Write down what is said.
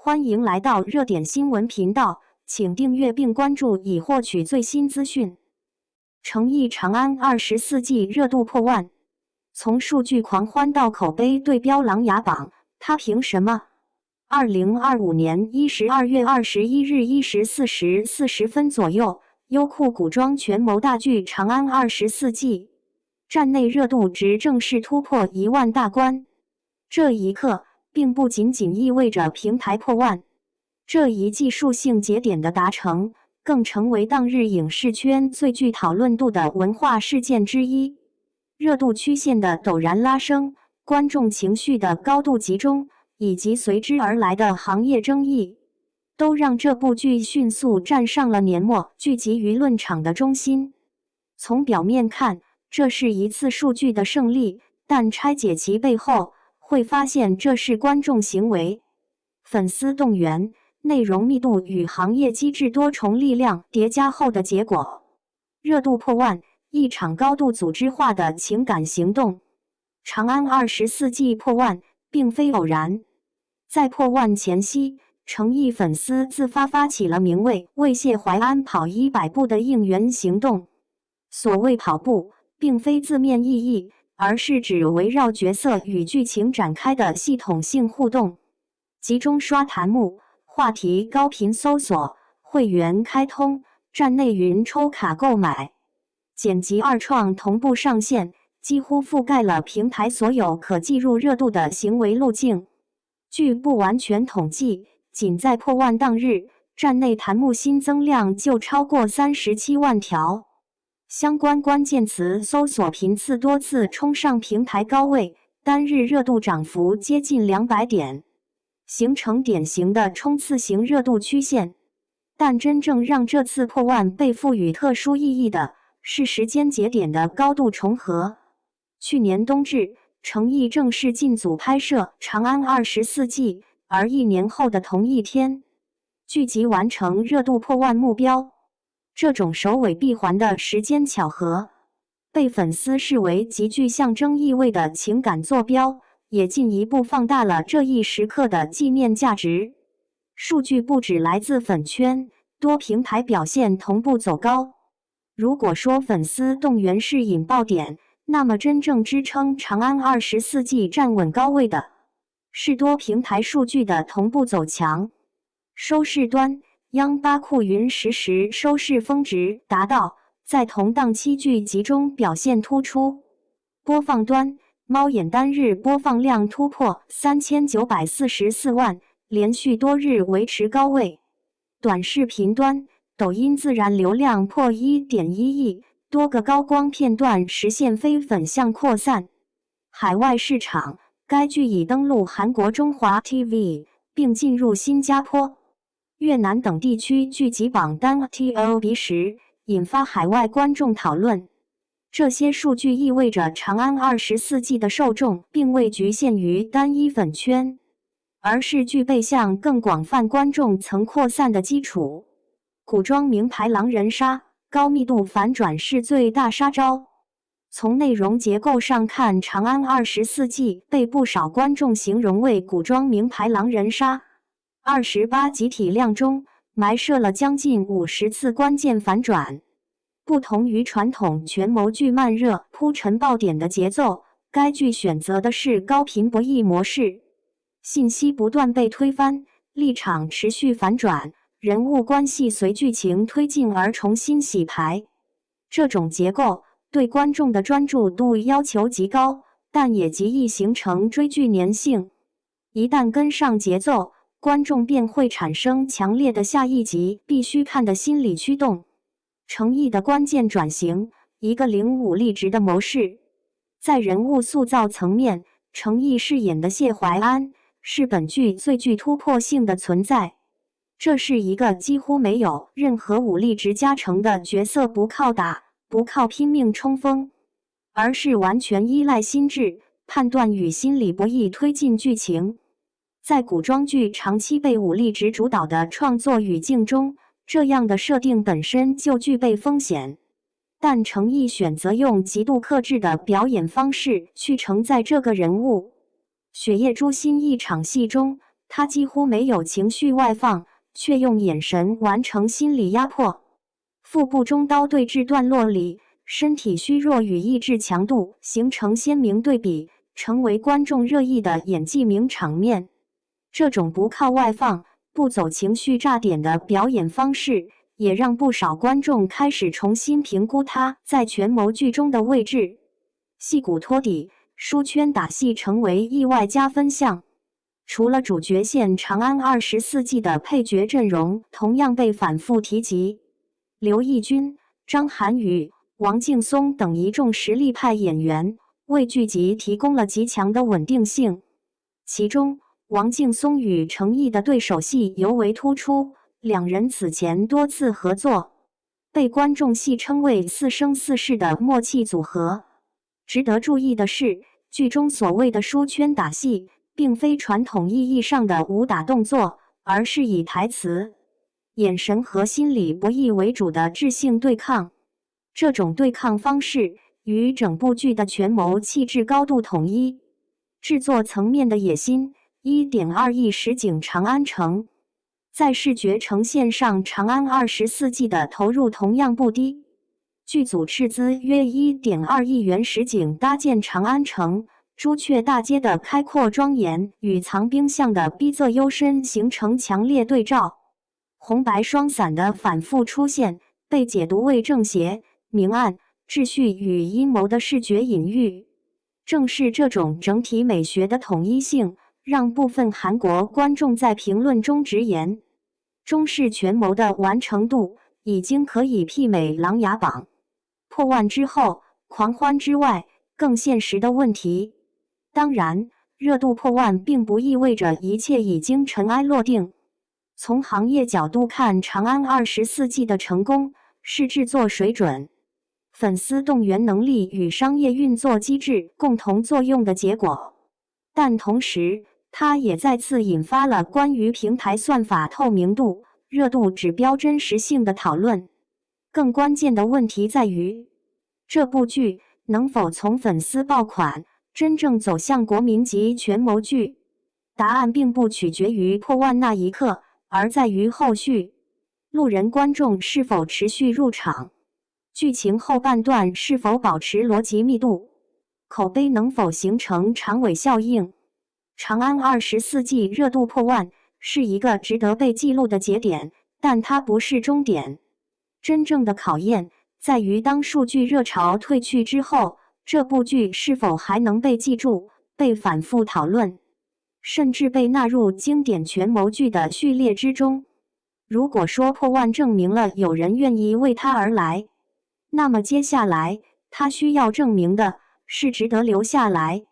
欢迎来到热点新闻频道，请订阅并关注以获取最新资讯。诚意长安24季热度破万，从数据狂欢到口碑对标琅琊榜，他凭什么？2025年12月21日14时40分左右，优酷古装权谋大剧《长安24季》站内热度值正式突破1万大关。这一刻并不仅仅意味着平台破万，这一技术性节点的达成，更成为当日影视圈最具讨论度的文化事件之一。热度曲线的陡然拉升，观众情绪的高度集中，以及随之而来的行业争议，都让这部剧迅速站上了年末聚集舆论场的中心。从表面看，这是一次数据的胜利，但拆解其背后，会发现这是观众行为、粉丝动员、内容密度与行业机制多重力量叠加后的结果。热度破万，一场高度组织化的情感行动。长安24季破万并非偶然，在破万前夕，诚意粉丝自发起了名为为谢淮安跑100步的应援行动。所谓跑步，并非字面意义，而是指围绕角色与剧情展开的系统性互动。集中刷弹幕，话题高频搜索，会员开通，站内云抽卡购买，剪辑二创同步上线，几乎覆盖了平台所有可计入热度的行为路径。据不完全统计，仅在破万当日，站内弹幕新增量就超过37万条。相关关键词搜索频次多次冲上平台高位，单日热度涨幅接近200点，形成典型的冲刺型热度曲线。但真正让这次破万被赋予特殊意义的是时间节点的高度重合。去年冬至，诚意正式进组拍摄《长安24季》，而1年后的同一天，剧集完成热度破万目标。这种首尾闭环的时间巧合，被粉丝视为极具象征意味的情感坐标，也进一步放大了这一时刻的纪念价值。数据不只来自粉圈，多平台表现同步走高。如果说粉丝动员是引爆点，那么真正支撑长安24季站稳高位的，是多平台数据的同步走强。收视端，央八酷云实时收视峰值达到，在同档期剧集中表现突出。播放端，猫眼单日播放量突破3944万，连续多日维持高位。短视频端，抖音自然流量破1.1亿，多个高光片段实现非粉向扩散。海外市场，该剧已登陆韩国中华 TV， 并进入新加坡、越南等地区剧集榜单 TOP 时，引发海外观众讨论。这些数据意味着长安24季的受众并未局限于单一粉圈，而是具备向更广泛观众层扩散的基础。古装名牌狼人杀，高密度反转是最大杀招。从内容结构上看，长安24季被不少观众形容为古装名牌狼人杀。28集体量中埋设了将近50次关键反转。不同于传统权谋剧慢热铺陈爆点的节奏，该剧选择的是高频博弈模式，信息不断被推翻，立场持续反转，人物关系随剧情推进而重新洗牌。这种结构对观众的专注度要求极高，但也极易形成追剧粘性。一旦跟上节奏，观众便会产生强烈的下一集必须看的心理驱动。诚意的关键转型，一个零武力值的谋士。在人物塑造层面，诚意饰演的谢淮安是本剧最具突破性的存在。这是一个几乎没有任何武力值加成的角色，不靠打，不靠拼命冲锋，而是完全依赖心智、判断与心理博弈推进剧情。在古装剧长期被武力值主导的创作语境中，这样的设定本身就具备风险。但诚意选择用极度克制的表演方式去承载这个人物。雪夜诛心一场戏中，他几乎没有情绪外放，却用眼神完成心理压迫。腹部中刀对峙段落里，身体虚弱与意志强度形成鲜明对比，成为观众热议的演技名场面。这种不靠外放、不走情绪炸点的表演方式，也让不少观众开始重新评估他在权谋剧中的位置。戏骨托底，书圈打戏成为意外加分项。除了主角线，《长安24记》的配角阵容同样被反复提及，刘奕君、张涵予、王劲松等一众实力派演员为剧集提供了极强的稳定性。其中，王劲松与程毅的对手戏尤为突出，两人此前多次合作，被观众戏称为四生四世的默契组合。值得注意的是，剧中所谓的书圈打戏，并非传统意义上的武打动作，而是以台词、眼神和心理博弈为主的智性对抗。这种对抗方式与整部剧的权谋气质高度统一。制作层面的野心 1.2 亿实景长安城，在视觉呈现上，《长安24记》的投入同样不低。剧组斥资约 1.2 亿元实景搭建长安城，朱雀大街的开阔庄严与藏兵巷的逼仄幽深形成强烈对照。红白双伞的反复出现，被解读为正邪、明暗、秩序与阴谋的视觉隐喻。正是这种整体美学的统一性，让部分韩国观众在评论中直言，中式权谋的完成度已经可以媲美《琅琊榜》。破万之后，狂欢之外，更现实的问题。当然，热度破万并不意味着一切已经尘埃落定。从行业角度看，《长安24记》的成功是制作水准、粉丝动员能力与商业运作机制共同作用的结果。但同时，它也再次引发了关于平台算法透明度、热度指标真实性的讨论。更关键的问题在于，这部剧能否从粉丝爆款真正走向国民级权谋剧？答案并不取决于破万那一刻，而在于后续。路人观众是否持续入场？剧情后半段是否保持逻辑密度？口碑能否形成长尾效应？长安24记热度破万是一个值得被记录的节点，但它不是终点。真正的考验在于，当数据热潮退去之后，这部剧是否还能被记住、被反复讨论，甚至被纳入经典权谋剧的序列之中。如果说破万证明了有人愿意为他而来，那么接下来他需要证明的是值得留下来。